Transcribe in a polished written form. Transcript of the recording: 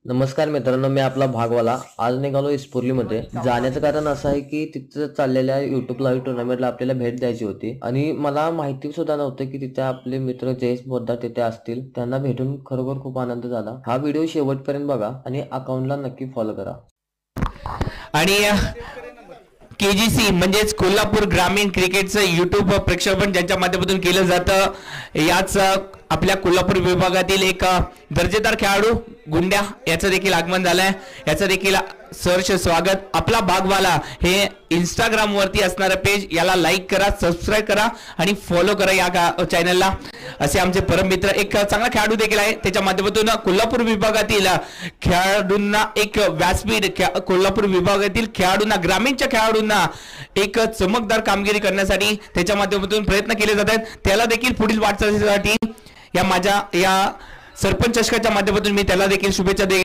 नमस्कार मित्रांनो, मी आपला भागवाला आज निघालो इस्पोर्लीमध्ये. जाण्याचं कारण असं आहे की तिथं चाललेल्या युट्यूब लाईव्ह टुर्नामेंटला आपल्याला भेट द्यायची होती आणि मला माहिती सुद्धा नव्हतं की तिथे आपले मित्र जयेश पोद्दार तिथे असतील. त्यांना भेटून खरोखर खूप आनंद झाला. हा व्हिडिओ शेवटपर्यंत बघा आणि अकाउंटला नक्की फॉलो करा. आणि KGC म्हणजेच कोल्हापूर ग्रामीण क्रिकेटचं यूट्यूब प्रक्षेपण ज्यांच्या माध्यमातून केलं जातं, याच आपल्या कोल्हापूर विभागातील एक दर्जेदार खेळाडू गुंड्या याचं देखील आगमन झालंय. याचं देखील सहर्ष स्वागत. आपला भागवाला हे इंस्टाग्राम वरती असणारं पेज, याला लाईक करा, सबस्क्राईब करा आणि फॉलो करा या चॅनलला. असे आमचे परममित्र एक चांगला खेळाडू देखील आहे. त्याच्या माध्यमातून कोल्हापूर विभागातील खेळाडूंना एक व्यासपीठ, कोल्हापूर विभागातील खेळाडूंना, ग्रामीणच्या खेळाडूंना एक चमकदार कामगिरी करण्यासाठी त्याच्या माध्यमातून प्रयत्न केले जात आहेत. त्याला देखील पुढील वाटचालीसाठी या सरपंच चषकाच्या माध्यमातून मी त्याला देखील शुभेच्छा